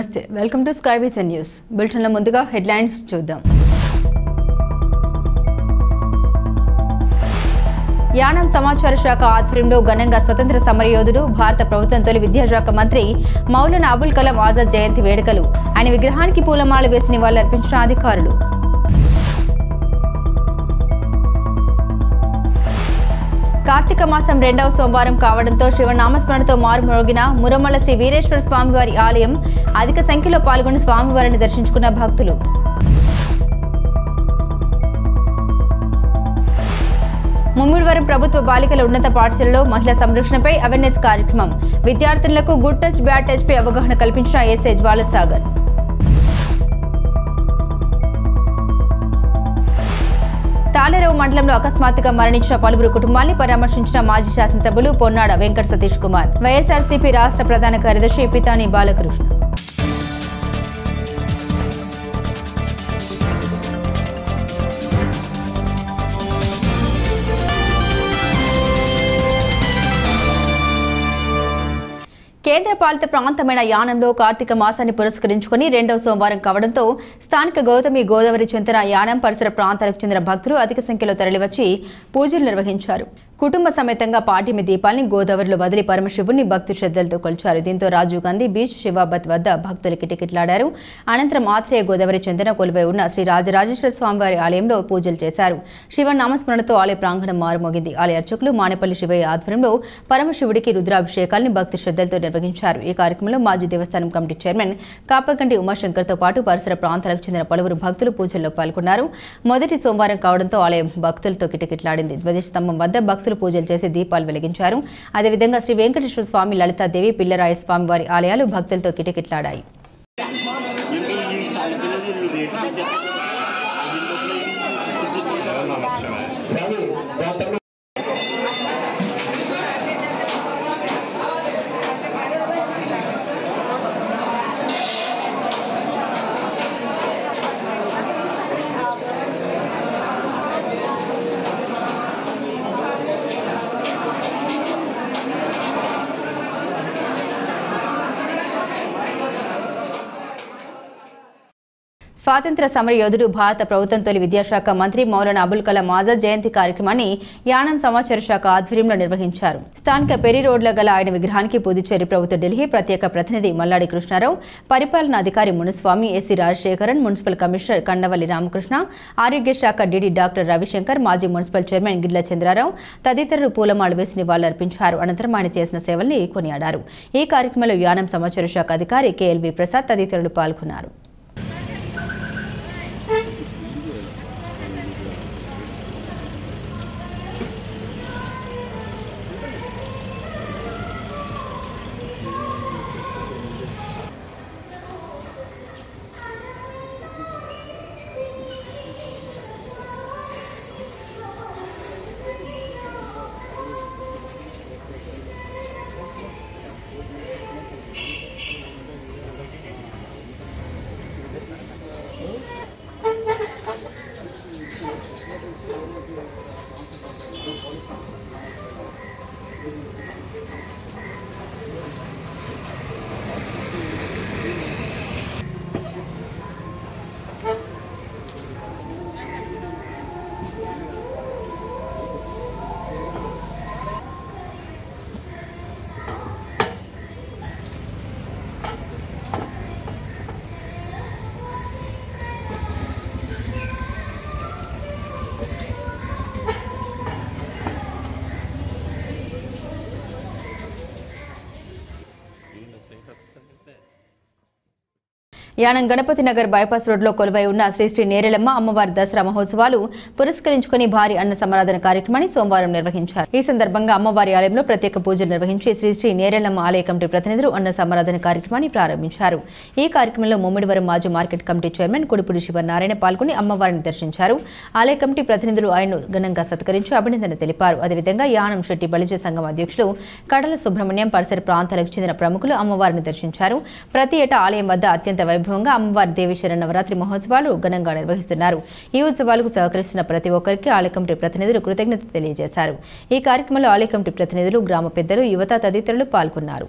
నమస్తే welcome to sky with news bulletin లో ముందుగా హెడ్లైన్స్ చూద్దాం. యానం సమాచార శాఖ ఆధ్వర్యంలో ఘనంగా స్వతంత్ర సమరయోధుడు భారత ప్రభుత్వం తొలి విద్యాశాఖ మంత్రి మౌలానా అబుల్ కలాం ఆజాద్ జయంతి వేడుకలు. ఆయన విగ్రహానికి పూలమాల వేసి నివాళులర్పించిన అధికారులు. కార్తీక మాసం 2వ సోమవారం కావడంతో శివనామస్మరణతో మారుమోగిన మురమల శ్రీ వీరేశ్వర స్వామివారి ఆలయం. అధిక సంఖ్యలో పాల్గొని స్వామివారిని దర్శించుకున్న భక్తులు. ముమ్మిడివరం ప్రభుత్వ బాలికల ఉన్నత పాఠశాలలో మహిళా సంరక్షణపై అవేర్నెస్ కార్యక్రమం. విద్యార్థులకు గుడ్ టచ్ బ్యాడ్ టచ్ పై అవగాహన కల్పించిన ఎస్ఐ జ్వాలసాగర్. తాళరేవు మండలంలో అకస్మాత్తుగా మరణించిన పలువురు కుటుంబాన్ని పరామర్శించిన మాజీ శాసనసభ్యులు పొన్నాడ వెంకట సతీష్ కుమార్. వైఎస్ఆర్సీపీ రాష్ట్ర ప్రధాన కార్యదర్శి పితాని బాలకృష్ణ. కేంద్ర పాలిత ప్రాంతమైన యానంలో కార్తీక మాసాన్ని పురస్కరించుకుని 2వ సోమవారం కావడంతో స్థానిక గౌతమి గోదావరి చెంతన యానం పరిసర ప్రాంతాలకు చెందిన భక్తులు అధిక సంఖ్యలో తరలివచ్చి పూజలు నిర్వహించారు. కుటుంబ సమేతంగా పాటిమి దీపాల్ని గోదావరిలో వదిలి పరమశివుని భక్తి శ్రద్ధలతో కొలిచారు. దీంతో రాజీవ్ గాంధీ బీచ్ శివాబత్ వద్ద భక్తులు కిటకిటలాడారు. అనంతరం ఆత్రేయ గోదావరి చెందిన కొలువై ఉన్న శ్రీ రాజరాజేశ్వర స్వామివారి ఆలయంలో పూజలు చేశారు. శివ నామస్మరణతో ఆలయ ప్రాంగణం మారుమోగింది. ఆలయ అర్చకులు మానేపల్లి శివయ్య ఆధ్వర్యంలో పరమశివుడికి రుద్రాభిషేకాల్ని భక్తి శ్రద్ధలతో నిర్వహించారు. ఈ కార్యక్రమంలో మాజీ దేవస్థానం కమిటీ చైర్మన్ కాపగంటి ఉమాశంకర్తో పాటు పరిసర ప్రాంతాలకు చెందిన పలువురు భక్తులు పూజల్లో పాల్గొన్నారు. మొదటి సోమవారం కావడంతో ఆలయం భక్తులతో కిటకిటలాడింది. ధ్వజస్తంభం వద్ద భక్తులు పూజలు చేసి దీపాలు వెలిగించారు. అదేవిధంగా శ్రీ వెంకటేశ్వర స్వామి, లలితాదేవి, పిల్లరాయ స్వామి వారి ఆలయాలు భక్తులతో కిటకిటలాడాయి. స్వాతంత్ర సమరయోధుడు భారత ప్రభుత్వం తొలి విద్యాశాఖ మంత్రి మౌలానా అబుల్ కలాం ఆజాద్ జయంతి కార్యక్రమాన్ని యానం సమాచార శాఖ ఆధ్వర్యంలో నిర్వహించారు. స్థానిక పెరి రోడ్ల గల ఆయన విగ్రహానికి పుదుచ్చేరి ప్రభుత్వ ఢిల్లీ ప్రత్యేక ప్రతినిధి మల్లాడి కృష్ణారావు, పరిపాలనాధికారి Muniswamy, SC Rajasekharan, municipal commissioner Kandavalli Ramakrishna, ఆరోగ్య శాఖ డీడీ డాక్టర్ రవిశంకర్, మాజీ మున్సిపల్ చైర్మన్ గిడ్ల చంద్రారావు తదితరులు పూలమాల వేసి నివాళులర్పించారు. అనంతరం ఆయన చేసిన సేవల్ని కొనియాడారు. ఈ కార్యక్రమంలో యానం సమాచార శాఖ అధికారి కేఎల్వి ప్రసాద్ తదితరులు పాల్గొన్నారు. యానం గణపతి నగర్ బైపాస్ రోడ్లో కొలువై ఉన్న శ్రీ శ్రీ నేరెలమ్మ అమ్మవారి దసరా మహోత్సవాలు పురస్కరించుకుని భారీ అన్న సమారాధన కార్యక్రమాన్ని సోమవారం నిర్వహించారు. ఈ సందర్భంగా అమ్మవారి ఆలయంలో ప్రత్యేక పూజలు నిర్వహించి శ్రీ శ్రీ నేరెలమ్మ ఆలయ కమిటీ ప్రతినిధులు అన్న సమారాధన కార్యక్రమాన్ని ప్రారంభించారు. ఈ కార్యక్రమంలో ముమ్మిడివరం మాజీ market committee chairman Kudipudi Sivanarayana పాల్గొని అమ్మవారిని దర్శించారు. ఆలయ కమిటీ ప్రతినిధులు ఆయన్ను ఘనంగా సత్కరించి అభినందన తెలిపారు. అదేవిధంగా యానం శెట్టి బలిజ సంఘం అధ్యక్షులు కడల సుబ్రహ్మణ్యం పరిసర ప్రాంతాలకు చెందిన ప్రముఖులు అమ్మవారిని దర్శించారు. ప్రతి ఏటా ఆలయం వద్ద అత్యంత వైభవంగా అమ్మవారి దేవీశర నవరాత్రి మహోత్సవాలు ఘనంగా నిర్వహిస్తున్నారు. ఈ ఉత్సవాలకు సహకరిస్తున్న ప్రతి ఒక్కరికి ఆలయ కమిటీ ప్రతినిధులు కృతజ్ఞత తెలియజేశారు. ఈ కార్యక్రమంలో ఆలయ కమిటీ ప్రతినిధులు, గ్రామ పెద్దలు, యువత తదితరులు పాల్గొన్నారు.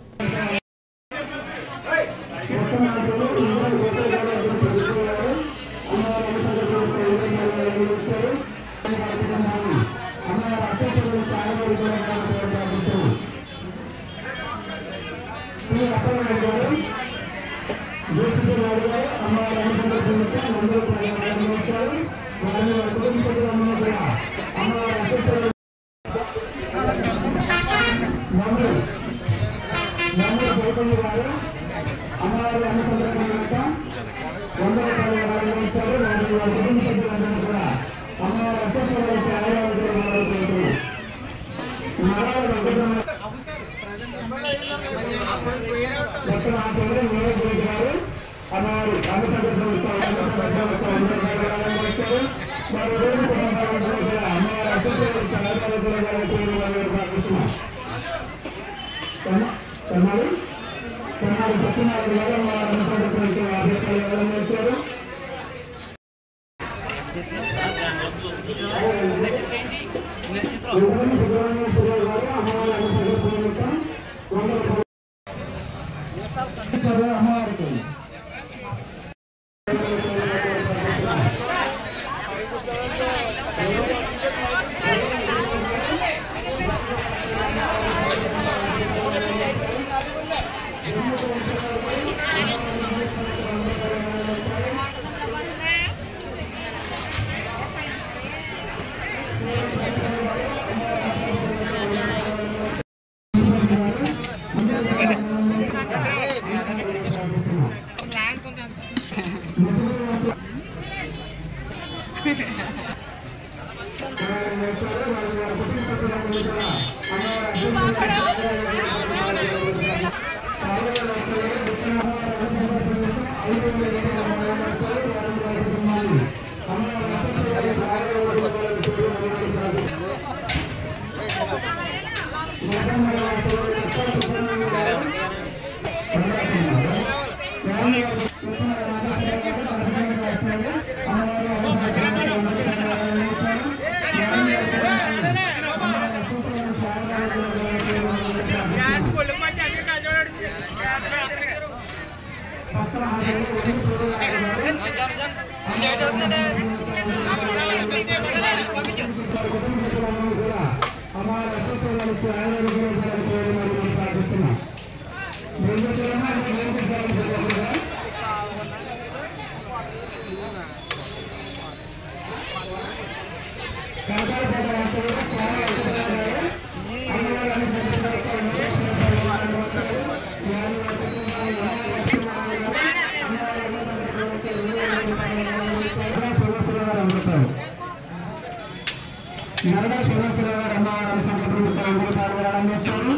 నరడా శ్రీనివాసరావు గారు అమ్మవారి సంప్రదాయంతో అందరూ పాల్గొనడం చేస్తారు.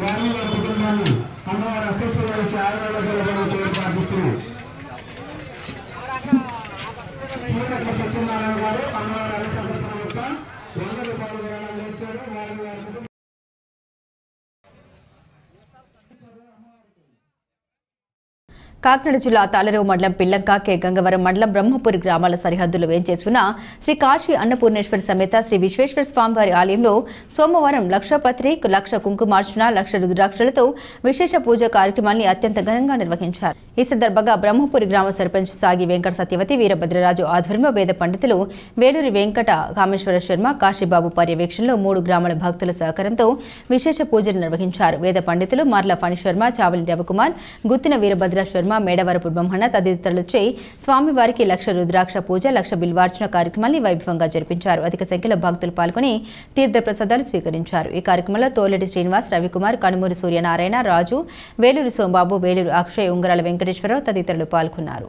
వారిని వారి కుటుంబాన్ని అమ్మవారి అష్టేశ్వర ఆయుర్వేద ప్రార్థిస్తున్నాం. చీకట్ల సత్యనారాయణ గారు అమ్మవారి అనుసంధానం యొక్క 100 రూపాయలు విరాళం ఇచ్చారు. వారిని వారి కుటుంబం కాకినాడ జిల్లా తాళరేవు మండలం పిల్లంక కె గంగవరం మండలం బ్రహ్మపురి గ్రామాల సరిహద్దులు వేంచేసిన శ్రీ కాశీ అన్నపూర్ణేశ్వరి సమేత శ్రీ విశ్వేశ్వర స్వామివారి ఆలయంలో సోమవారం లక్షపత్రి, లక్ష కుంకుమార్చన, లక్ష రుద్రాక్షలతో విశేష పూజ కార్యక్రమాన్ని అత్యంత ఘనంగా నిర్వహించారు. ఈ సందర్భంగా బ్రహ్మపురి గ్రామ సర్పంచ్ సాగి వెంకట సత్యవతి వీరభద్రరాజు ఆధ్వర్యంలో వేద పండితులు వేలూరి వెంకట కామేశ్వర శర్మ, కాశీబాబు పర్యవేక్షణలో 3 గ్రామాల భక్తుల సహకారంతో విశేష పూజలు నిర్వహించారు. వేద పండితులు మార్ల ఫణిశర్మ, చావలి రవికుమార్, గుత్తిన వీరభద్ర శర్మ, మేడవరపు బ్రహ్మణ తదితరులచే స్వామివారికి లక్ష రుద్రాక్ష పూజ, లక్ష బిల్వార్చన కార్యక్రమాన్ని వైభవంగా జరిపించారు. అధిక సంఖ్యలో భక్తులు పాల్గొని తీర్థ ప్రసాదాలు స్వీకరించారు. ఈ కార్యక్రమంలో తోలెడి శ్రీనివాస్, రవికుమార్, కనుమూరి సూర్యనారాయణ, రాజు, వేలూరి సోంబాబు, వేలూరు అక్షయ్, ఉంగరాల వెంకటేశ్వరరావు తదితరులు పాల్గొన్నారు.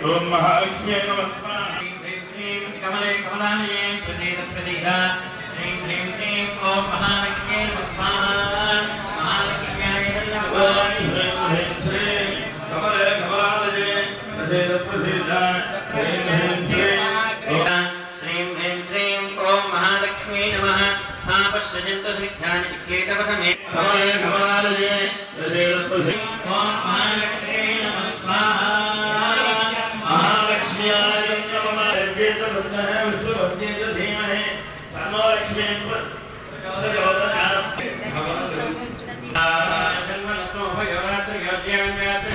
ओम महालक्ष्मी नमः कमले कमलानिये प्रसीद प्रसीदा श्रीं श्रीं श्रीं ओम महालक्ष्मी नमः महालक्ष्म्याय नमः श्रीं कमले कमलानिये प्रसीद प्रसीदा श्रीं श्रीं श्रीं ओम महालक्ष्मी नमः आपश्यजन्तु सिद्धानि क्लेतवसमे भवे भवालये रसेलपुषे ओम महालक्ष्मी नमः स्वाहा महालक्ष्म्याय नमः वेदवचः विष्णुभक्तेन धीमहि तन्नो लक्ष्मी प्रचोदयात् जन्मनस्मो भगवत्र योग्यान्यात्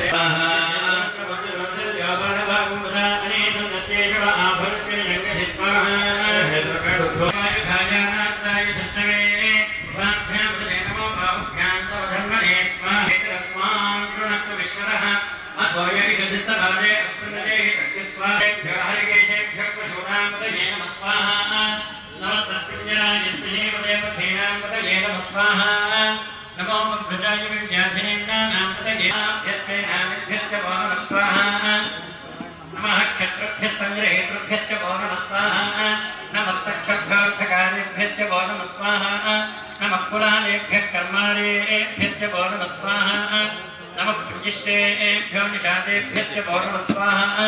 नमो भद्रजाय विद्याधिनेन्द्राणां पतये नामिभ्यश्च वो नमः स्वाहा नमः क्षत्रुभ्यः सङ्ग्रहेतृभ्यश्च वो नमः स्वाहा नमस्तक्षभ्योऽर्थकारिभ्यश्च वो नमः स्वाहा नमः पुराणेभ्यः कर्माणेभ्यश्च वो नमः स्वाहा नमः पुञ्जिष्टेभ्यो निषादेभ्यश्च वो नमः स्वाहा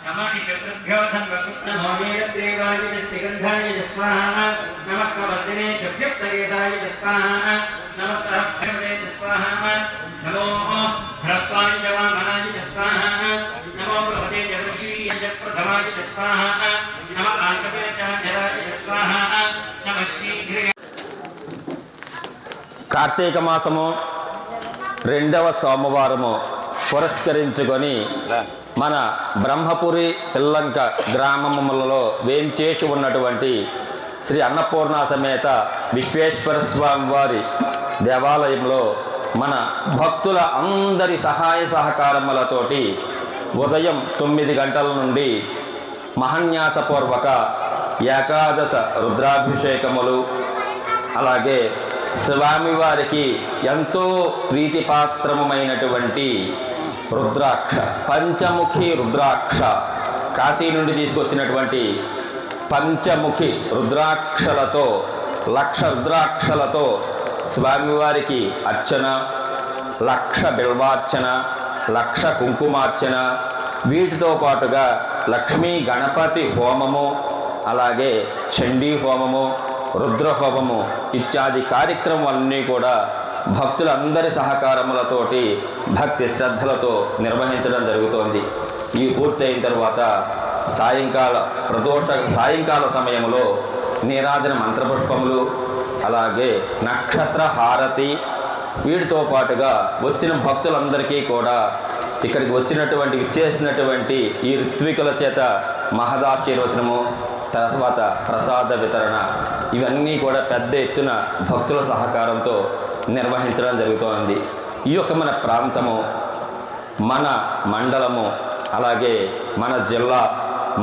नमः ईशभ्यो धन्वगुप्तमो वीरदेवाय निष्टिगन्धाय स्वाहा नमः कवर्दिने जभ्युक्तकेशाय स्वाहा नमः सहस्रवदे स्वाहा नमो ह्रस्वाय जवामनाय स्वाहा नमो बृहते जऋषीय प्रथमाय स्वाहा नमः आकवेचान्यराय स्वाहा नमः शीघ्रे కార్తీక మాసము రెండవ సోమవారము పురస్కరించుకొని మన బ్రహ్మపురి పిల్లంక గ్రామములలో వేంచేసి ఉన్నటువంటి శ్రీ అన్నపూర్ణ సమేత విశ్వేశ్వర స్వామి వారి దేవాలయంలో మన భక్తుల అందరి సహాయ సహకారములతోటి ఉదయం 9 గంటల నుండి మహాన్యాసపూర్వక ఏకాదశ రుద్రాభిషేకములు అలాగే స్వామివారికి ఎంతో ప్రీతిపాత్రమైనటువంటి రుద్రాక్ష పంచముఖి రుద్రాక్ష కాశీ నుండి తీసుకొచ్చినటువంటి పంచముఖి రుద్రాక్షలతో 1,00,000 రుద్రాక్షలతో స్వామివారికి అర్చన 1,00,000 బిల్వార్చన 1,00,000 కుంకుమార్చన వీటితో పాటుగా లక్ష్మీ గణపతి హోమము అలాగే చండీ హోమము రుద్రహోమము ఇత్యాది కార్యక్రమాలన్నీ కూడా భక్తులందరి సహకారములతోటి భక్తి శ్రద్ధలతో నిర్వహించడం జరుగుతోంది. ఈ పూర్తయిన తర్వాత సాయంకాల సమయంలో నీరాజన మంత్రపుష్పములు అలాగే నక్షత్ర హారతి వీటితో పాటుగా వచ్చిన భక్తులందరికీ కూడా ఇక్కడికి విచ్చేసినటువంటి ఈ ఋత్వికుల చేత మహదాశీర్వచనము తర్వాత ప్రసాద వితరణ ఇవన్నీ కూడా పెద్ద ఎత్తున భక్తుల సహకారంతో నిర్వహించడం జరుగుతోంది. ఈ యొక్క మన ప్రాంతము మన మండలము అలాగే మన జిల్లా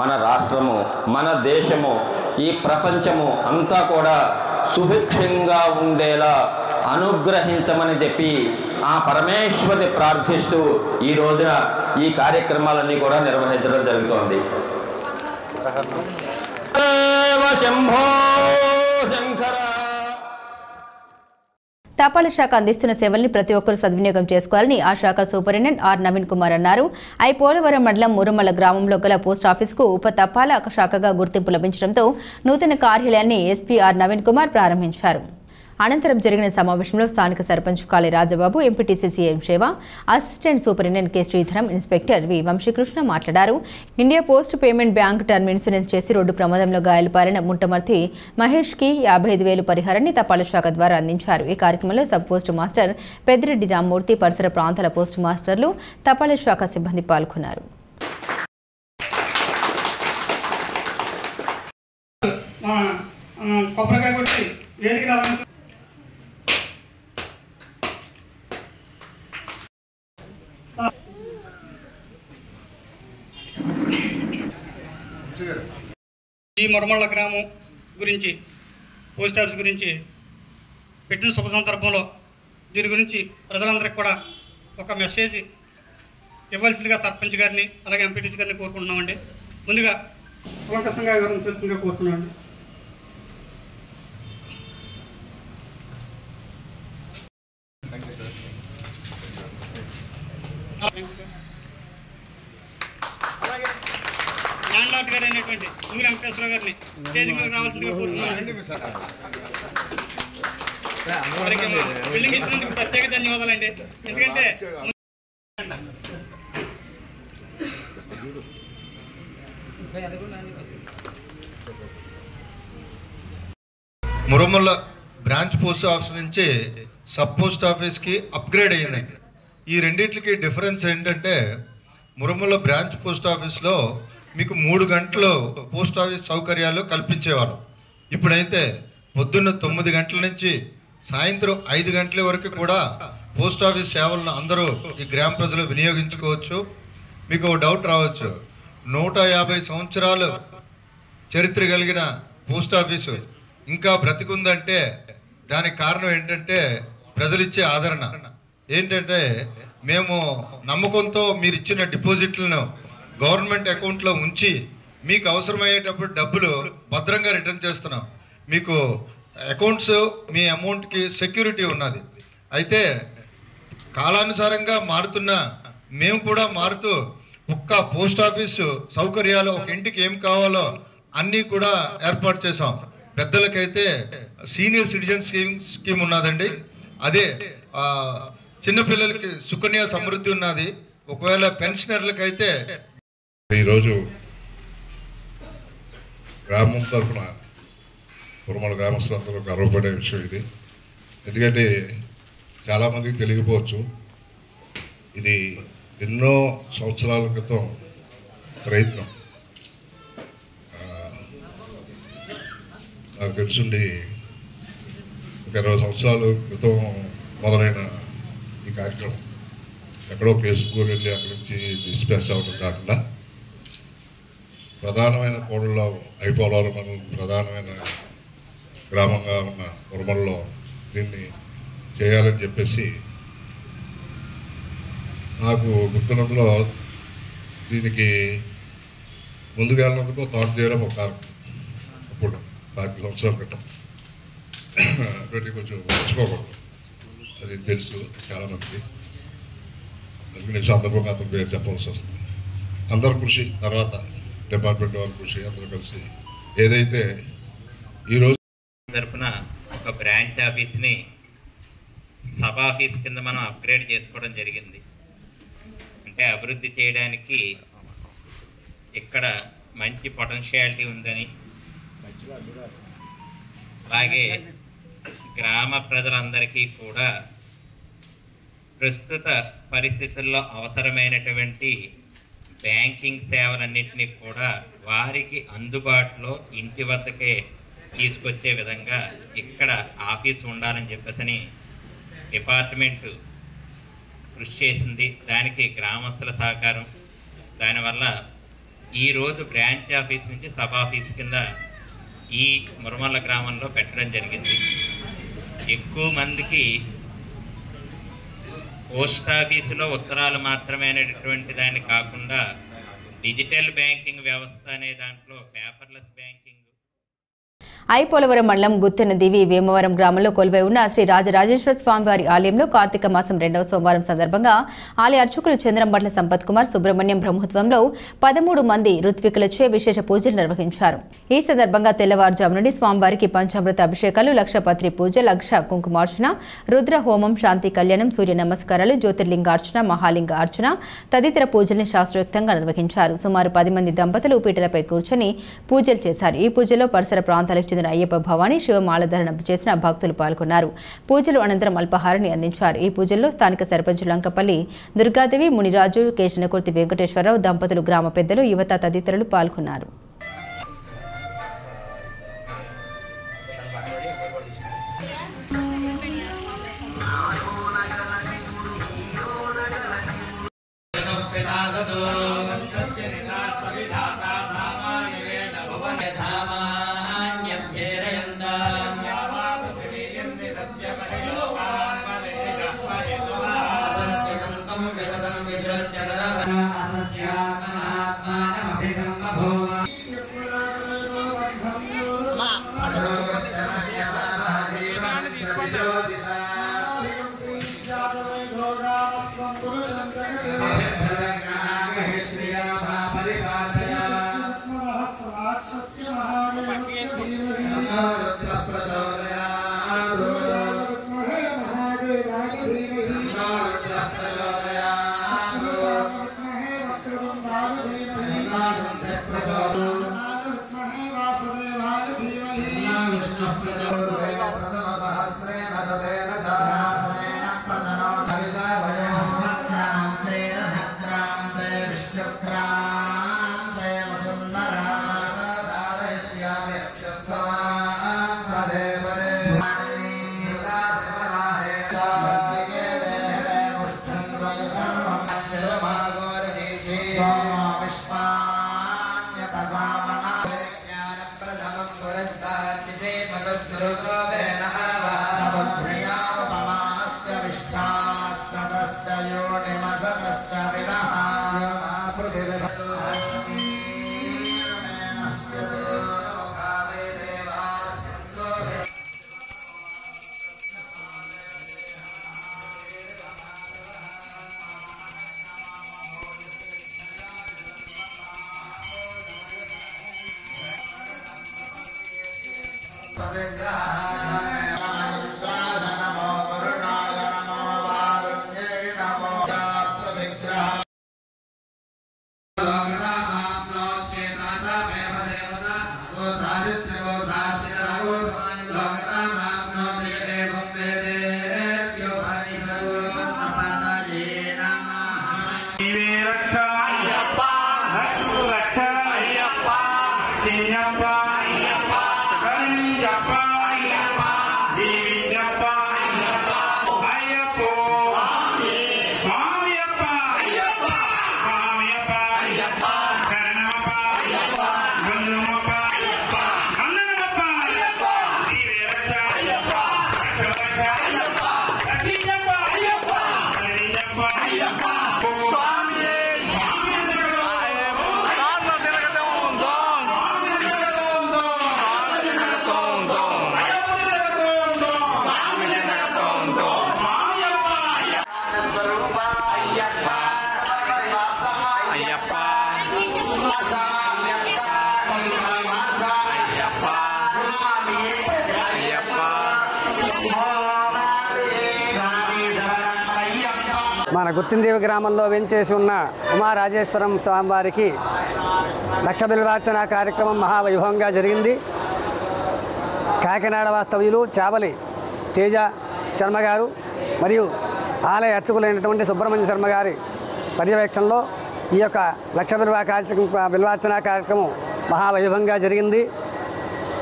మన రాష్ట్రము మన దేశము ఈ ప్రపంచము అంతా కూడా సుభిక్షంగా ఉండేలా అనుగ్రహించమని చెప్పి ఆ పరమేశ్వరుని ప్రార్థిస్తూ ఈ రోజున ఈ కార్యక్రమాలన్నీ కూడా నిర్వహించడం జరుగుతోంది. శంభో శంకర. తపాలా శాఖ అందిస్తున్న సేవల్ని ప్రతి ఒక్కరూ సద్వినియోగం చేసుకోవాలని ఆ శాఖ సూపరింటెండెంట్ ఆర్ నవీన్ కుమార్ అన్నారు. పోలవరం మండలం మురుమల గ్రామంలో గల పోస్ట్ ఆఫీసుకు ఉప తపాలా శాఖగా గుర్తింపు లభించడంతో నూతన కార్యాలయాన్ని ఎస్పీ ఆర్ నవీన్ కుమార్ ప్రారంభించారు. అనంతరం జరిగిన సమావేశంలో స్థానిక sarpanch Kali Rajababu, MPTC CM Seva, assistant superintendent K Sridharam, inspector V Vamsikrishna మాట్లాడారు. India Post Payment Bank term insurance చేసి రోడ్డు ప్రమాదంలో గాయాలపాలైన ముట్టమర్తి మహేష్కి 55,000 పరిహారాన్ని తపాలా శాఖ ద్వారా అందించారు. ఈ కార్యక్రమంలో sub post master Peddireddy Rammurthy, పరిసర ప్రాంతాల పోస్ట్ మాస్టర్లు, తపాలా శాఖ సిబ్బంది పాల్గొన్నారు. ఈ మురమళ్ళ గ్రామం గురించి పోస్ట్ ఆఫీస్ గురించి పెట్టిన శుభ సందర్భంలో దీని గురించి ప్రజలందరికీ కూడా ఒక మెసేజ్ ఇవ్వాల్సిందిగా సర్పంచ్ గారిని అలాగే ఎంపీటీసీ గారిని కోరుకుంటున్నామండి. ముందుగా కులంకసంగా వివరించాల్సిందిగా కోరుతున్నామండి. అలాగే ల్యాండ్ మండలాధికారి గారు అయినటువంటి నూరి వెంకటేశ్వర గారిని స్టేజింగ్ రావాల్సిందిగా కోరుతున్నాను. బిల్డింగ్ ఇచ్చినందుకు ప్రత్యేక ధన్యవాదాలండి. ఎందుకంటే మురమల్ల బ్రాంచ్ పోస్ట్ ఆఫీస్ నుంచి సబ్ పోస్ట్ ఆఫీస్కి అప్గ్రేడ్ అయ్యిందండి. ఈ రెండింటికి డిఫరెన్స్ ఏంటంటే మురమల్ల బ్రాంచ్ పోస్ట్ ఆఫీస్లో మీకు 3 గంటలు పోస్ట్ ఆఫీస్ సౌకర్యాలు కల్పించేవారు. ఇప్పుడైతే పొద్దున్న 9 గంటల నుంచి సాయంత్రం 5 గంటల వరకు కూడా పోస్ట్ ఆఫీస్ సేవలను అందరూ ఈ గ్రామ ప్రజలు వినియోగించుకోవచ్చు. మీకు డౌట్ రావచ్చు, 150 సంవత్సరాలు చరిత్ర కలిగిన పోస్ట్ ఆఫీసు ఇంకా బ్రతికుందంటే దానికి కారణం ఏంటంటే ప్రజలిచ్చే ఆదరణ. ఏంటంటే మేము నమ్మకంతో మీరు ఇచ్చిన డిపాజిట్లను గవర్నమెంట్ అకౌంట్లో ఉంచి మీకు అవసరమయ్యేటప్పుడు డబ్బులు భద్రంగా రిటర్న్ చేస్తున్నాం. మీకు అకౌంట్స్ మీ అమౌంట్కి సెక్యూరిటీ ఉన్నది. అయితే కాలానుసారంగా మారుతున్న మేము కూడా మారుతూ ఒక్క పోస్ట్ ఆఫీసు సౌకర్యాలు ఒక ఇంటికి ఏం కావాలో అన్నీ కూడా ఏర్పాటు చేసాం. పెద్దలకైతే సీనియర్ సిటిజన్ స్కీమ్ ఉన్నదండి. అదే చిన్నపిల్లలకి సుకన్య సమృద్ధి ఉన్నది. ఒకవేళ పెన్షనర్లకైతే ఈరోజు గ్రామం తరఫున కురుమల గ్రామస్తులందరూ గర్వపడే విషయం ఇది. ఎందుకంటే చాలామందికి తెలియకపోవచ్చు, ఇది ఎన్నో సంవత్సరాల క్రితం ప్రయత్నం. నాకు తెలుసుండి ఒక 20 సంవత్సరాల క్రితం మొదలైన ఈ కార్యక్రమం ఎక్కడో కేసుకూరు వెళ్ళి అక్కడి నుంచి డిస్పాచ్ అవ్వడం కాకుండా ప్రధానమైన కోడల్లో ఐపోలవరం మండలం ప్రధానమైన గ్రామంగా ఉన్న మురమల్లో దీన్ని చేయాలని చెప్పేసి నాకు గుర్తున్నందులో దీనికి ముందుకు వెళ్ళినందుకు థాట్ చేయడం ఒక కారణం. అప్పుడు 40 సంవత్సరాల క్రితం అటువంటి కొంచెం మర్చిపోకూడదు, అది తెలుసు చాలామందికి. అందుకు నేను సందర్భంగా అతని పేరు చెప్పవలసి వస్తుంది. అందరి కృషి తర్వాత డిపార్ట్మెంట్ వాళ్ళ కృషి అందరూ కలిసి ఏదైతే ఈరోజు తరఫున ఒక బ్రాంచ్ ఆఫీస్ని సబ్ ఆఫీస్ కింద మనం అప్గ్రేడ్ చేసుకోవడం జరిగింది. అంటే అభివృద్ధి చేయడానికి ఇక్కడ మంచి పొటెన్షియాలిటీ ఉందని, అలాగే గ్రామ ప్రజలందరికీ కూడా ప్రస్తుత పరిస్థితుల్లో అవసరమైనటువంటి బ్యాంకింగ్ సేవలన్నింటినీ కూడా వారికి అందుబాటులో ఇంటి వద్దకే తీసుకొచ్చే విధంగా ఇక్కడ ఆఫీస్ ఉండాలని చెప్పేసి డిపార్ట్మెంటు కృషి చేసింది. దానికి గ్రామస్తుల సహకారం, దానివల్ల ఈరోజు బ్రాంచ్ ఆఫీస్ నుంచి సబ్ ఆఫీస్ కింద ఈ మురమల్ల గ్రామంలో పెట్టడం జరిగింది. ఎక్కువ మందికి పోస్ట్ ఆఫీసులో ఉత్తరాలు మాత్రమే అనేటటువంటి దాన్ని కాకుండా డిజిటల్ బ్యాంకింగ్ వ్యవస్థ అనే దాంట్లో పేపర్లెస్ బ్యాంకింగ్. ఐపోలవరం మండలం గుత్తెన దివి వేమవరం గ్రామంలో కొలువై ఉన్న శ్రీ రాజరాజేశ్వర స్వామివారి ఆలయంలో కార్తీక మాసం 2వ సోమవారం సందర్భంగా ఆలయ అర్చకులు చంద్రంబట్ల సంపత్ కుమార్ సుబ్రహ్మణ్యం బ్రహ్మోత్సవంలో 13 మంది ఋత్వికులచే విశేష పూజలు నిర్వహించారు. ఈ సందర్భంగా తెల్లవారుజాము నుండి స్వామివారికి పంచామృత అభిషేకాలు, లక్షపత్రి పూజ, లక్ష కుంకుమార్చన, రుద్ర హోమం, శాంతి కళ్యాణం, సూర్య నమస్కారాలు, జ్యోతిర్లింగార్చన, మహాలింగ అర్చన తదితర పూజల్ని శాస్త్రోక్తంగా నిర్వహించారు. సుమారు 10 మంది దంపతులు పీటలపై కూర్చొని పూజలు చేశారు. ఈ పూజలో పరిసర ప్రాంతాలకు చెందిన అయ్యప్ప భవానీ శివమాలధారణ చేసిన భక్తులు పాల్గొన్నారు. పూజలు అనంతరం అల్పాహారాన్ని అందించారు. ఈ పూజల్లో స్థానిక సర్పంచ్ లంకపల్లి దుర్గాదేవి, మునిరాజు, కేశనకుర్తి వెంకటేశ్వరరావు దంపతులు, గ్రామ పెద్దలు, యువత తదితరులు పాల్గొన్నారు. మన గుత్తిందేవి గ్రామంలో వెంచేసి ఉన్న ఉమారాజేశ్వరం స్వామివారికి లక్ష బిల్వార్చన కార్యక్రమం మహావైభవంగా జరిగింది. కాకినాడ వాస్తవ్యులు చావలి తేజ శర్మ గారు మరియు ఆలయ అర్చకులైనటువంటి సుబ్రహ్మణ్య శర్మ గారి పర్యవేక్షణలో ఈ యొక్క లక్ష బిల్వార్చన కార్యక్రమం మహావైభవంగా జరిగింది.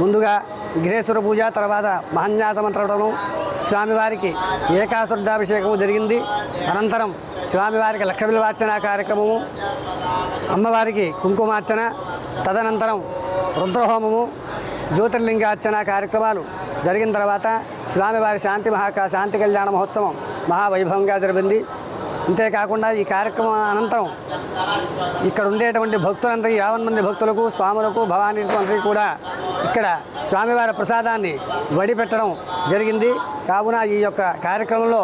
ముందుగా విఘ్నేశ్వర పూజ, తర్వాత మహన్యాస మంత్రవటము, స్వామివారికి ఏకాశుద్ధాభిషేకము జరిగింది. అనంతరం స్వామివారికి లక్ష బిల్వార్చన కార్యక్రమము, అమ్మవారికి కుంకుమార్చన, తదనంతరం రుద్రహోమము, జ్యోతిర్లింగార్చన కార్యక్రమాలు జరిగిన తర్వాత స్వామివారి శాంతి కళ్యాణ మహోత్సవం మహావైభవంగా జరిగింది. అంతేకాకుండా ఈ కార్యక్రమం అనంతరం ఇక్కడ ఉండేటువంటి భక్తులందరికీ 50 మంది భక్తులకు, స్వాములకు, భవానీలకు అందరికీ కూడా ఇక్కడ స్వామివారి ప్రసాదాన్ని వడిపెట్టడం జరిగింది. కావున ఈ యొక్క కార్యక్రమంలో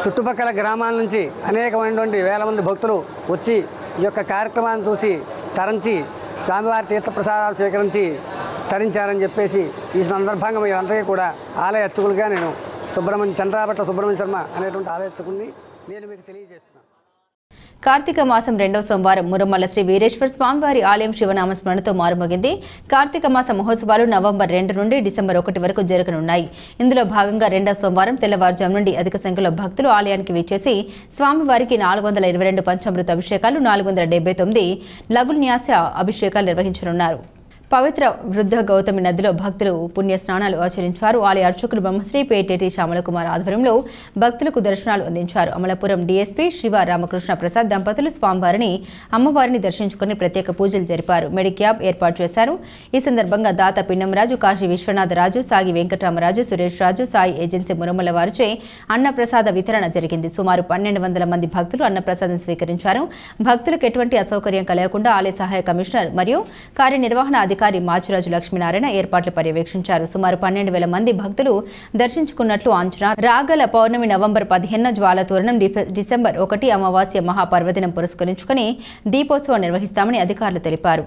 చుట్టుపక్కల గ్రామాల నుంచి అనేకమైనటువంటి వేల మంది భక్తులు వచ్చి ఈ యొక్క కార్యక్రమాన్ని చూసి తరించి స్వామివారి తీర్థప్రసాదాలు స్వీకరించి తరించారని చెప్పేసి ఈ సందర్భంగా మీరందరికీ కూడా ఆలయ అర్చకులుగా నేను చంద్రాపట్ల సుబ్రహ్మణ్య శర్మ అనేటువంటి ఆలయ అర్చకుడిని నేను మీకు తెలియజేస్తున్నాను. కార్తీక మాసం 2వ సోమవారం మురమల్ల శ్రీ వీరేశ్వర స్వామివారి ఆలయం శివనామ స్మరణతో మారుమోగింది. కార్తీక మాస మహోత్సవాలు నవంబర్ 2 నుండి డిసెంబర్ 1 వరకు జరగనున్నాయి. ఇందులో భాగంగా 2వ సోమవారం తెల్లవారుజాము నుండి అధిక సంఖ్యలో భక్తులు ఆలయానికి విచ్చేసి స్వామివారికి 422 పంచామృత అభిషేకాలు, 479 లఘున్యాస అభిషేకాలు నిర్వహించనున్నారు. పవిత్ర వృద్ధ గౌతమి నదిలో భక్తులు పుణ్య స్నానాలు ఆచరించారు. ఆలయ అర్చకులు బ్రహ్మశ్రీ పేటేటి శ్యామలకుమార్ ఆధ్వర్యంలో భక్తులకు దర్శనాలు అందించారు. అమలాపురం డీఎస్పీ శివ రామకృష్ణ ప్రసాద్ దంపతులు స్వామివారిని, అమ్మవారిని దర్శించుకుని ప్రత్యేక పూజలు జరిపారు. మెడిక్యాబ్ ఏర్పాటు చేశారు. ఈ సందర్భంగా దాత పిన్నంరాజు, కాశీ విశ్వనాథరాజు, సాగి వెంకటరామరాజు, సురేష్ రాజు, సాయి ఏజెన్సీ మురమల వారిచే అన్నప్రసాద వితరణ జరిగింది. సుమారు 1200 మంది భక్తులు అన్నప్రసాదం స్వీకరించారు. భక్తులకు ఎటువంటి అసౌకర్యం కలగకుండా ఆలయ సహాయ కమిషనర్ మరియు కార్యనిర్వహణ అధికారి మాచిరాజు లక్ష్మీనారాయణ ఏర్పాట్లు పర్యవేక్షించారు. సుమారు 12,000 మంది భక్తులు దర్శించుకున్నట్లు అంచనా. రాగల పౌర్ణమి నవంబర్ 15న జ్వాలతోరణం, డిసెంబర్ 1 అమావాస్య మహాపర్వదినం పురస్కరించుకుని దీపోత్సవం నిర్వహిస్తామని అధికారులు తెలిపారు.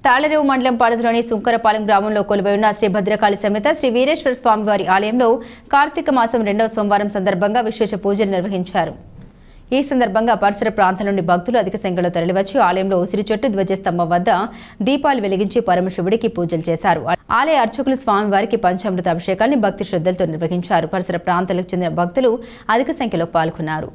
తాళరేవు మండలం పరిధిలోని సుంకరపాలెం గ్రామంలో కొలువై ఉన్న శ్రీ భద్రకాళి సమేత శ్రీ వీరేశ్వర స్వామివారి ఆలయంలో కార్తీక మాసం 2వ సోమవారం సందర్భంగా విశేష పూజలు నిర్వహించారు. ఈ సందర్భంగా పరిసర ప్రాంతాల నుండి భక్తులు అధిక సంఖ్యలో తరలివచ్చి ఆలయంలో ఉసిరి చెట్టు ధ్వజస్తంభం వద్ద దీపాలు వెలిగించి పరమశివుడికి పూజలు చేశారు. ఆలయ అర్చకులు స్వామివారికి పంచామృత అభిషేకాన్ని భక్తి శ్రద్ధలతో నిర్వహించారు. పరిసర ప్రాంతాలకు చెందిన భక్తులు అధిక సంఖ్యలో పాల్గొన్నారు.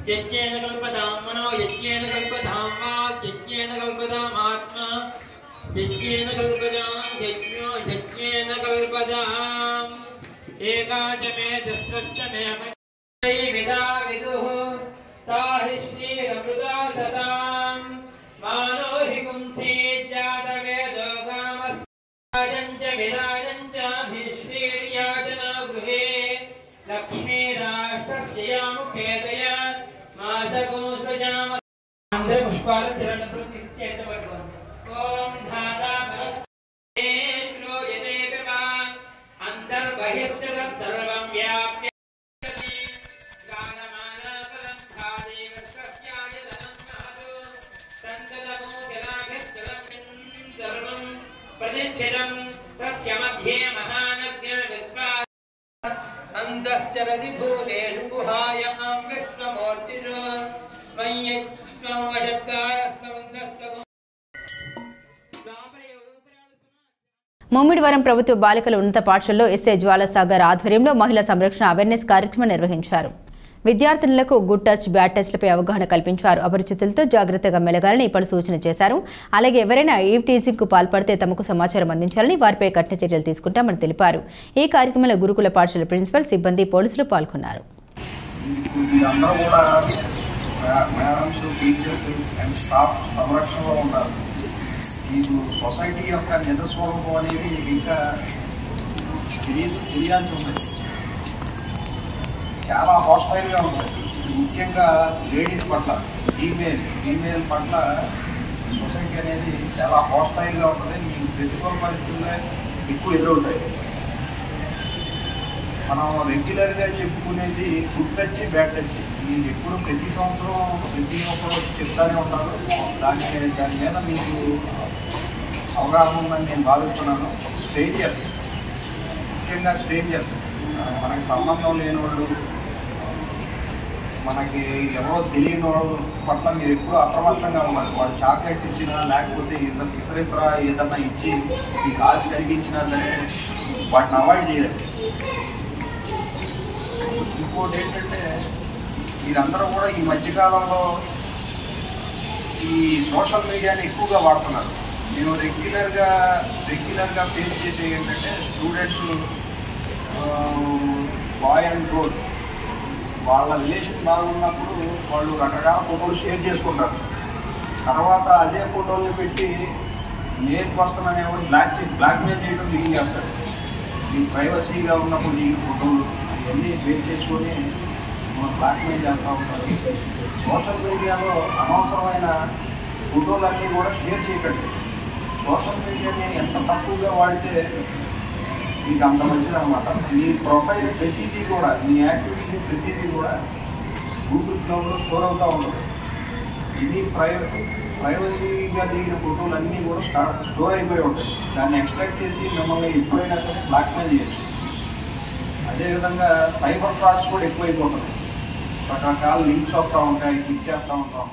यज्ञेन कल्पतां मनो यज्ञेन कल्पतां वाक् यज्ञेन कल्पतां आत्मा यज्ञेन कल्पतां यज्ञो यज्ञेन कल्पताम् एकाचमे दस्रष्टमे विदा विदुः साहिष्णीरमृता सदां मानो हि पुंसी जातवेदो कामस्याजञ्च विराजञ्च भीष्णीर्याजना गृहे लक्ष्मीराष्ट्रस्य यामुखेदया मासगो सृजाम पुष्पालचरणप्रतिश्चेतवर्गम् ॐ धाता भरते श्रूयते विवा अन्तर्बहिश्च तत्सर्वं व्याप्य प्रतिच्छिदं तस्य मध्ये महानग्निर्विस्फा अन्तश्चरति भूतेषु गुहायां विश्वमूर्तिषु मय्यत्वं वशत्कारस्त्वं ముమ్మిడివరం ప్రభుత్వ బాలికల ఉన్నత పాఠశాలలో ఎస్ఐ జ్వాలసాగర్ ఆధ్వర్యంలో మహిళా సంరక్షణ అవేర్నెస్ కార్యక్రమం నిర్వహించారు. విద్యార్థినులకు గుడ్ టచ్ బ్యాడ్ టచ్లపై అవగాహన కల్పించారు. అపరిచితులతో జాగ్రత్తగా మెలగాలని పలు సూచన చేశారు. అలాగే ఎవరైనా ఈవ్ టీజింగ్ కు పాల్పడితే తమకు సమాచారం అందించాలని, వారిపై కఠిన చర్యలు తీసుకుంటామని తెలిపారు. ఈ కార్యక్రమంలో గురుకుల పాఠశాల ప్రిన్సిపల్, సిబ్బంది, పోలీసులు పాల్గొన్నారు. మీకు సొసైటీ యొక్క నిజస్వరూపం అనేది ఇంకా తెలియాల్సి ఉంటుంది. చాలా హాస్టైల్గా ఉంటుంది. ముఖ్యంగా లేడీస్ పట్ల, ఫీమేల్ పట్ల సొసైటీ అనేది చాలా హాస్టైల్గా ఉంటుంది. మీకు ప్రతికూల పరిస్థితుల్లో ఎక్కువ ఎదురవుతాయి. మనం రెగ్యులర్గా చెప్పుకునేది గుడ్ టచ్, బ్యాడ్ టచ్. మీరు ఎప్పుడు ప్రతి సంవత్సరం ప్రతి ఒక్కరు చెప్తానే ఉంటారు. దాని మీద మీకు అవగాహన ఉందని నేను భావిస్తున్నాను. స్ట్రేంజర్స్, ముఖ్యంగా స్ట్రేంజర్స్, మనకి సంబంధం లేని వాళ్ళు, మనకి ఎవరో తెలియని వాళ్ళు పట్ల మీరు ఎప్పుడూ అప్రమత్తంగా ఉన్నారు. వాళ్ళు చాక్లెట్స్ ఇచ్చినా లేకపోతే ఇతర ఏదన్నా ఇచ్చి మీకు ఆశ కలిగించినా సరే వాటిని అవాయిడ్ చేయాలి. ఇంకోటి ఏంటంటే మీరందరూ కూడా ఈ మధ్యకాలంలో ఈ సోషల్ మీడియాని ఎక్కువగా వాడుతున్నారు. నేను రెగ్యులర్గా ఫేస్ చేసే ఏంటంటే స్టూడెంట్స్ బాయ్ అండ్ గర్ల్ వాళ్ళ రిలేషన్ బాగున్నప్పుడు వాళ్ళు రకరకాల ఫోటోలు షేర్ చేసుకుంటారు. తర్వాత అదే ఫోటోల్ని పెట్టి మేల్ పర్సన్ అనేవాడు బ్లాక్మెయిల్ చేయడం బిగిన్ చేస్తారు. ఈ ప్రైవసీగా ఉన్నప్పుడు ఈ ఫోటోలు ఇవన్నీ షేర్ చేసుకొని బ్లాక్మెయిల్ చేస్తూ ఉంటారు. సోషల్ మీడియాలో అనవసరమైన ఫోటోలన్నీ కూడా షేర్ చేయకండి. సోషల్ మీడియాని ఎంత తక్కువగా వాడితే మీకు అంత మంచిది అనమాట. మీ ప్రొఫైల్ ప్రతిదీ కూడా, మీ యాక్టివిటీ ప్రతిదీ కూడా గూగుల్ క్లౌడ్లో స్టోర్ అవుతూ ఉంటుంది. ఇది ప్రైవసీగా దిగిన ఫోటోలు అన్నీ కూడా స్టోర్ అయిపోయి ఉంటాయి. దాన్ని ఎక్స్ట్రాక్ట్ చేసి మిమ్మల్ని ఎప్పుడైనా సరే బ్లాక్మెయిల్ చేయొచ్చు. అదేవిధంగా సైబర్ ఫ్రాడ్స్ కూడా ఎక్కువైపోతుంది. రకరకాల లింక్స్ వస్తూ ఉంటాయి, క్లిక్ చేస్తూ ఉంటాం.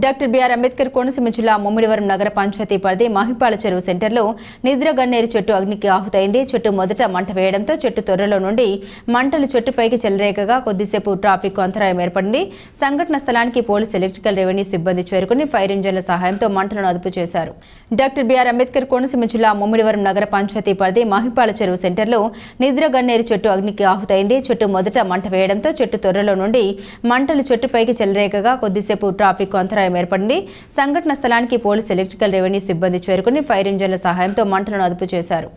డాక్టర్ బిఆర్ అంబేద్కర్ కోనసీమ జిల్లా ముమ్మిడివరం నగర పంచాయతీ పరిధి మాహిపాల చెరువు సెంటర్లో నిద్ర గన్నేరు చెట్టు అగ్నికి ఆహుతైంది. చెట్టు మొదట మంట వేయడంతో చెట్టు తొర్రలో నుండి మంటలు చెట్టుపైకి చెలరేగగా కొద్దిసేపు ట్రాఫిక్ అంతరాయం ఏర్పడింది. సంఘటన స్థలానికి పోలీసు, ఎలక్ట్రికల్, రెవెన్యూ సిబ్బంది చేరుకుని ఫైర్ ఇంజన్ల సహాయంతో మంటలను అదుపు చేశారు. డాక్టర్ బిఆర్ అంబేద్కర్ కోనసీమ జిల్లా ముమ్మిడివరం నగర పంచాయతీ పరిధి మాహిపాల చెరువు సెంటర్లో నిద్ర గన్నేరు చెట్టు అగ్నికి ఆహుతైంది. చెట్టు మొదట మంట వేయడంతో చెట్టు తొర్రలో నుండి మంటలు చెట్టుపైకి చెలరేగగా కొద్దిసేపు ట్రాఫిక్ అంతరాయం ఏర్పడింది. సంఘటన స్థలానికి పోలీసు, ఎలక్ట్రికల్, రెవెన్యూ సిబ్బంది చేరుకుని ఫైర్ ఇంజన్ల సహాయంతో మంటలను అదుపు చేశారు.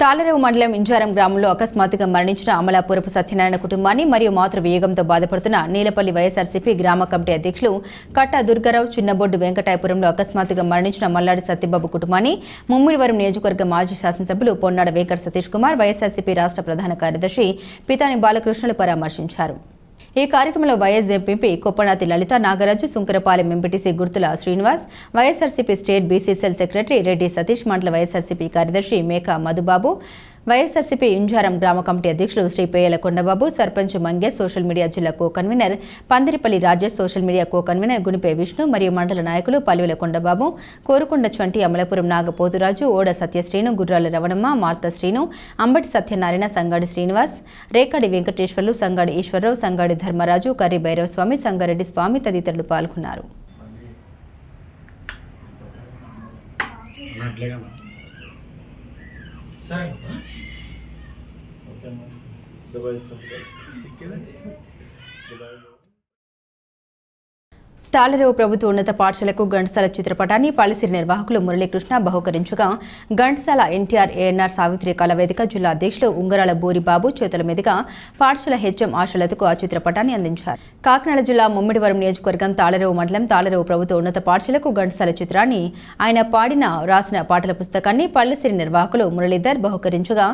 తాళరేవు మండలం ఇంజారం గ్రామంలో అకస్మాత్తుగా మరణించిన అమలాపురపు సత్యనారాయణ కుటుంబాన్ని మరియు మాతృవియోగంతో బాధపడుతున్న నీలపల్లి వైఎస్ఆర్సీపీ గ్రామ కమిటీ అధ్యక్షులు కట్టా దుర్గారావు చిన్నబొడ్డు వెంకటాయపురంలో అకస్మాత్తుగా మరణించిన మల్లాడి సత్యబాబు కుటుంబాన్ని ముమ్మిడివరం నియోజకవర్గ మాజీ శాసనసభ్యులు పొన్నాడ వెంకట సతీష్ కుమార్ వైఎస్ఆర్సీపీ రాష్ట్ర ప్రధాన కార్యదర్శి పితాని బాలకృష్ణులు పరామర్శించారు. ఈ కార్యక్రమంలో వైఎస్ ఎంపీ కొప్పనాతి లలిత నాగరాజు, సుంకరపాలెం ఎంపీటీసీ గుర్తుల Srinivas, YSRCP state BCCL secretary Reddy Satish, మండల వైఎస్ఆర్సీపీ కార్యదర్శి మేకా మధుబాబు, వైఎస్ఆర్సీపీ ఇంజారం గ్రామ కమిటీ అధ్యక్షులు శ్రీ పేయల కొండబాబు, సర్పంచ్ మంగేష్, సోషల్ మీడియా జిల్లా co convener Pandiripalli Rajesh, social media co convener Gunipe Vishnu మరియు మండల నాయకులు పల్లుల కొండబాబు, కోరుకొండ చంటి, అమలాపురం నాగపోతురాజు, ఓడ సత్యశ్రీను, గుర్రాల రవణమ్మ, మార్త శ్రీను, అంబటి సత్యనారాయణ, సంగాడి శ్రీనివాస్, రేకాడి వెంకటేశ్వర్లు, సంగాడి ఈశ్వరరావు, సంగాడి ధర్మరాజు, కర్రి భైరవస్వామి, సంగారెడ్డి స్వామి తదితరులు పాల్గొన్నారు. తాళరేవు ప్రభుత్వ ఉన్నత పాఠశాలకు ఘంటసాల చిత్రపటాన్ని పల్లిసిరి నిర్వాహకులు మురళీకృష్ణ బహుకరించగా ఘంటసాల ఎన్టీఆర్ ఏఎన్ఆర్ సావిత్రి కళావేదిక జిల్లా అధ్యక్షులు ఉంగరాల బూరిబాబు చేతుల మీదుగా పాఠశాల హెచ్ఎం ఆశలతకు ఆ చిత్రపటాన్ని అందించారు. కాకినాడ జిల్లా ముమ్మిడివరం నియోజకవర్గం తాళరేవు మండలం తాళరేవు ప్రభుత్వ ఉన్నత పాఠశాలకు ఘంటసాల చిత్రాన్ని ఆయన రాసిన పాటల పుస్తకాన్ని పల్లిసిరి నిర్వాహకులు మురళీధర్ బహుకరించగా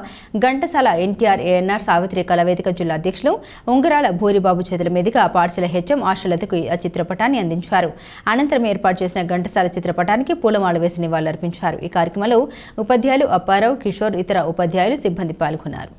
ఘంటసాల ఎన్టీఆర్ ఏఎన్ఆర్ సావిత్రి కళావేదిక జిల్లా అధ్యక్షులు ఉంగరాల బూరిబాబు చేతుల మీదుగా పాఠశాల హెచ్ఎం ఆశలతకు ఆ చిత్రపటాన్ని అందించారు. అనంతరం ఏర్పాటు చేసిన ఘంటసాల చిత్రపటానికి పూలమాల వేసి నివాళులర్పించారు. ఈ కార్యక్రమంలో ఉపాధ్యాయులు అప్పారావు, కిషోర్, ఇతర ఉపాధ్యాయులు, సిబ్బంది పాల్గొన్నారు.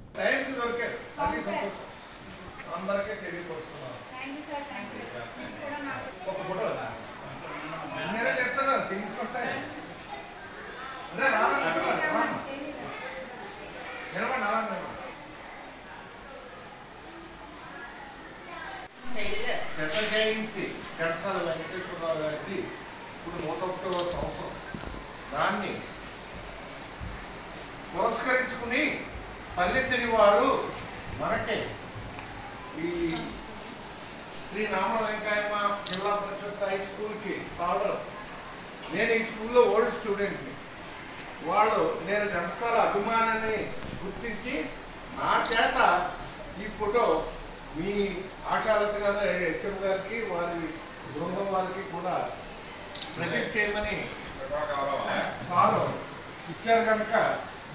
ఘంటసాల వెంకటేశ్వరరావు గారికి ఇప్పుడు 101వ సంవత్సరం. దాన్ని పురస్కరించుకుని పల్లిసిరి వారు మనకి ఈ శ్రీ రామ వెంకయ్యమ్మ జిల్లా పరిషత్ హై స్కూల్కి రావడం, నేను ఈ స్కూల్లో ఓల్డ్ స్టూడెంట్ని, వాళ్ళు నేను ఘంటసాల అభిమానాన్ని గుర్తించి నా చేత ఈ ఫోటో మీ ఆశాలత గారు హెచ్ఎం గారికి వారి బృందం వారికి కూడా ప్రజెంట్ చేయమని సార్ ఇచ్చారు కనుక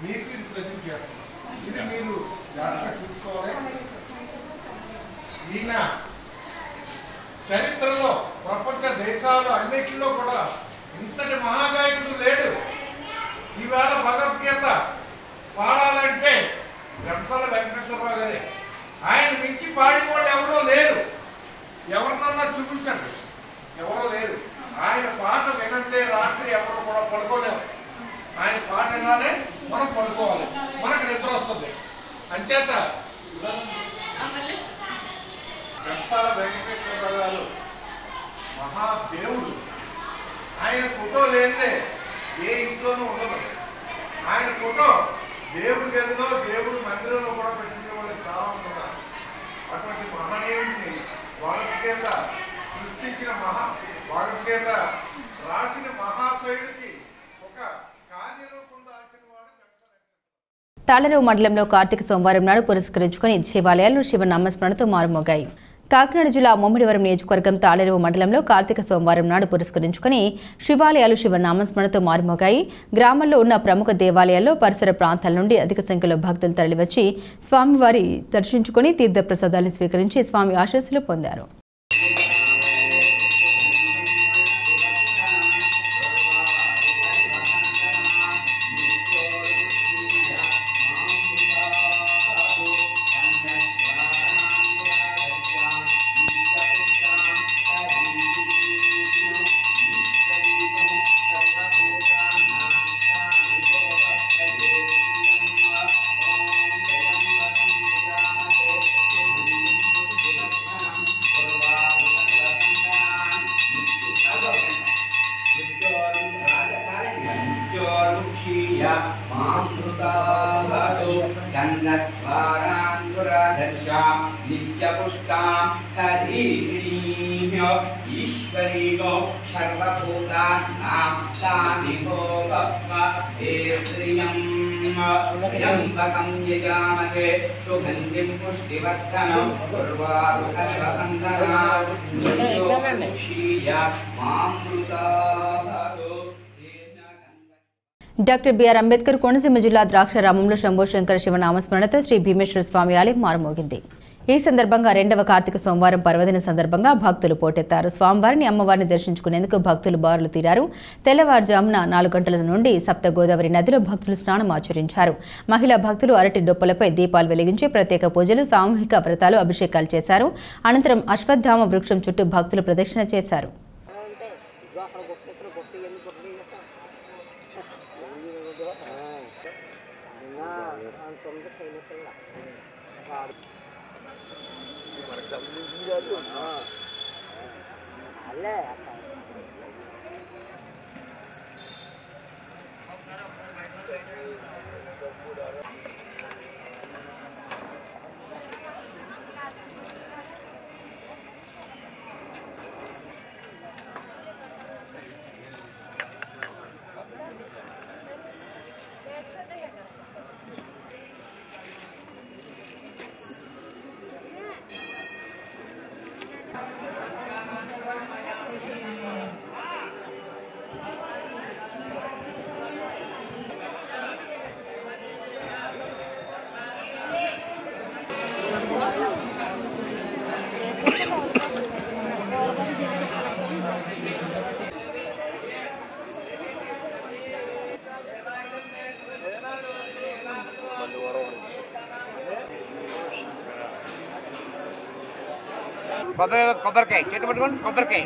మీకు ఇది ప్రజెంట్ చేస్తున్నాం. ఇది మీరు జాగ్రత్తగా చూసుకోవాలి. ఈయన చరిత్రలో ప్రపంచ దేశాలు అన్నిటిలో కూడా ఇంతటి మహాగాయకుడు లేడు. ఈవేళ భగవద్గీత పాడాలంటే ఘంటసాల వెంకటేశ్వరరావు గారే. ఆయన మించి పాడినవాళ్ళు ఎవరో లేరు. ఎవరినన్నా చూపించండి, ఎవరో లేరు. ఆయన పాట వినందే రాత్రి ఎవరు కూడా పడుకోలేము. ఆయన పాట వినాలే మనం పడుకోవాలి, మనకు నిద్ర వస్తుంది. అంచేత ఘంటసాల వెంకటేశ్వరరావు గారు మహాదేవుడు. ఆయన ఫోటో లేదే ఏ ఇంట్లోనూ ఉండదు. ఆయన ఫోటో దేవుడి గదిలో, దేవుడి మందిరంలో కూడా పెట్టిన వాళ్ళు చాలా ఉన్నారు. అటువంటి మహనీయుడిని భగవద్గీత సృష్టించిన భగవద్గీత రాసిన మహాశయుడికి ఒక కార్యరూపం దాల్చిన వాడు. తాళరేవు మండలంలో కార్తీక సోమవారం నాడు పురస్కరించుకుని శివాలయాలు శివనామస్మరణతో మారుమోగాయి. కాకినాడ జిల్లా ముమ్మిడివరం నియోజకవర్గం తాళరేవు మండలంలో కార్తీక సోమవారం నాడు పురస్కరించుకుని శివాలయాలు శివనామస్మరణతో మారుమోగాయి. గ్రామంలో ఉన్న ప్రముఖ దేవాలయాల్లో పరిసర ప్రాంతాల నుండి అధిక సంఖ్యలో భక్తులు తరలివచ్చి స్వామివారి దర్శించుకుని తీర్థప్రసాదాలను స్వీకరించి స్వామి ఆశీస్సులు పొందారు. మాతృతావతు చంద్రస్వారాంధ్ర सुराधर्षां नित्यपुष्टां हरिणीं ईश्वरीनो सर्वभूतानां तामिहो भक्म हे श्रियं त्र्यम्बकं यजामहे सुगन्धिं पुष्टिवर्धनं उर्वारुकल्पवन्दनात् मृत्योर्मुक्षीय मामृताभरो। డాక్టర్ బిఆర్ అంబేద్కర్ కోనసీమ జిల్లా ద్రాక్షారామంలో శంభో శంకర శివనామస్మరణతో శ్రీ భీమేశ్వర స్వామి ఆలయం మారుమోగింది. ఈ సందర్భంగా 2వ కార్తీక సోమవారం పర్వదిన సందర్భంగా భక్తులు పోటెత్తారు. స్వామివారిని అమ్మవారిని దర్శించుకునేందుకు భక్తులు బారులు తీరారు. తెల్లవారుజామున 4 గంటల నుండి సప్త గోదావరి నదిలో భక్తులు స్నానం ఆచరించారు. మహిళా భక్తులు అరటి డొప్పలపై దీపాలు వెలిగించి ప్రత్యేక పూజలు, సామూహిక వ్రతాలు, అభిషేకాలు చేశారు. అనంతరం అశ్వత్థామ వృక్షం చుట్టూ భక్తులు ప్రదక్షిణ చేశారు. కొబ్బరికాయ చేతి పట్టుకోండి. కొబ్బరికాయ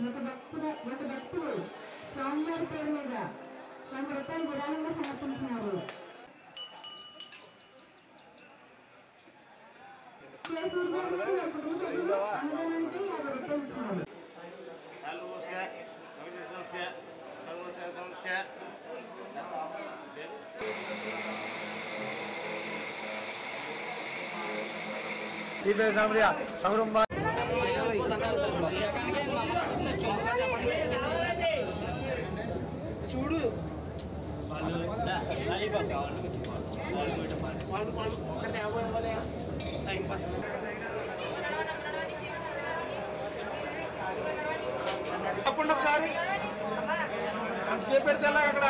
ఒక భక్తులు స్వామివారి పేరు మీద 100 రూపాయలు విరాళంగా సమర్పించినారు. చూడు తప్పకుండా ఒకసారి సేపు పెడితే అక్కడ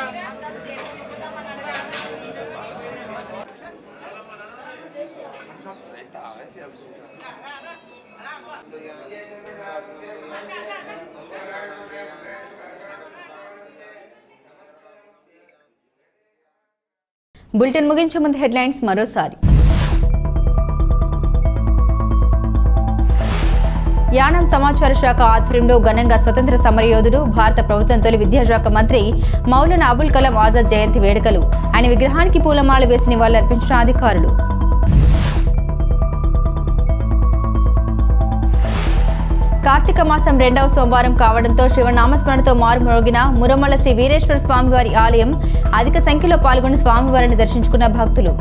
బులెటిన్ ముగించే ముందు హెడ్లైన్స్ మరోసారి. యానం సమాచార శాఖ ఆధ్వర్యంలో ఘనంగా స్వతంత్ర సమరయోధుడు, భారత ప్రభుత్వం తొలి విద్యాశాఖ మంత్రి మౌలానా అబుల్ కలాం ఆజాద్ జయంతి వేడుకలు. ఆయన విగ్రహానికి పూలమాల వేసి నివాళులర్పించిన అధికారులు. కార్తీక మాసం 2వ సోమవారం కావడంతో శివనామస్మరణతో మారుమోగిన మురమల శ్రీ వీరేశ్వర స్వామివారి ఆలయం. అధిక సంఖ్యలో పాల్గొని స్వామివారిని దర్శించుకున్న భక్తులు.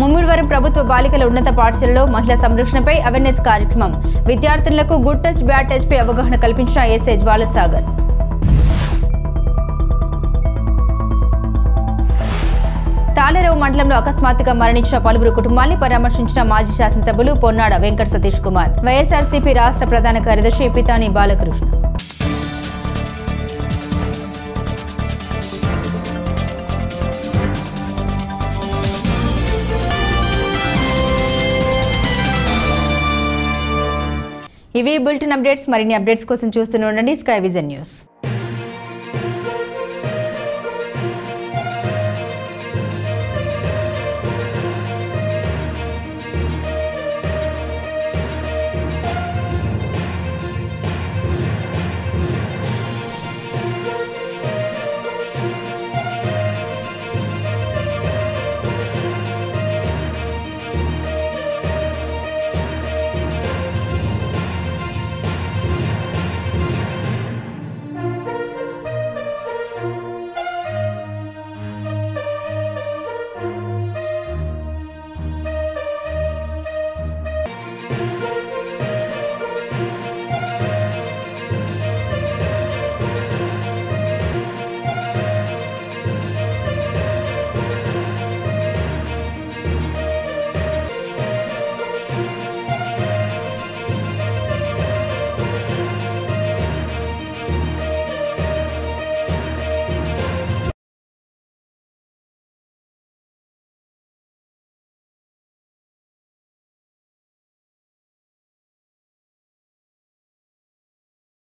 ముమ్మిడివరం ప్రభుత్వ బాలికల ఉన్నత పాఠశాలలో మహిళా సంరక్షణపై అవేర్నెస్ కార్యక్రమం. విద్యార్థులకు గుడ్ టచ్ బ్యాడ్ టచ్ పై అవగాహన కల్పించిన ఎస్ఐ జ్వాలసాగర్. తాళరేవు మండలంలో అకస్మాత్తుగా మరణించిన పలువురు కుటుంబాన్ని పరామర్శించిన మాజీ శాసనసభ్యులు పొన్నాడ వెంకట సతీష్ కుమార్. వైఎస్ఆర్సీపీ రాష్ట్ర ప్రధాన కార్యదర్శి పితాని బాలకృష్ణ. ఇవి బులెటిన్ అప్డేట్స్. మరిన్ని అప్డేట్స్ కోసం చూస్తూనే ఉండండి స్కై విజన్ న్యూస్.